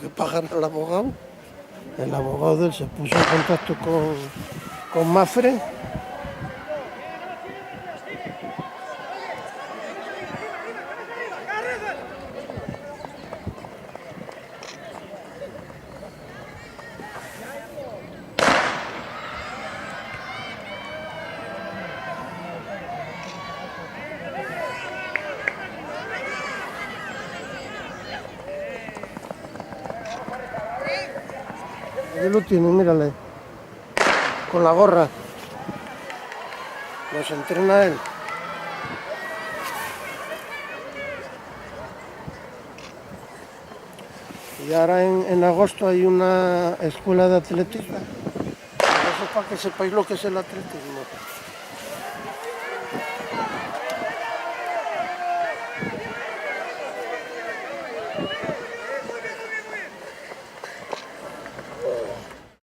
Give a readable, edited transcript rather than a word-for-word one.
que pagar al abogado. El abogado de él se puso en contacto con Mafre. Ahí lo tiene, mírale. Con la gorra. Nos entrena él. Y ahora en agosto hay una escuela de atletismo. Eso para que sepáis lo que es el atletismo.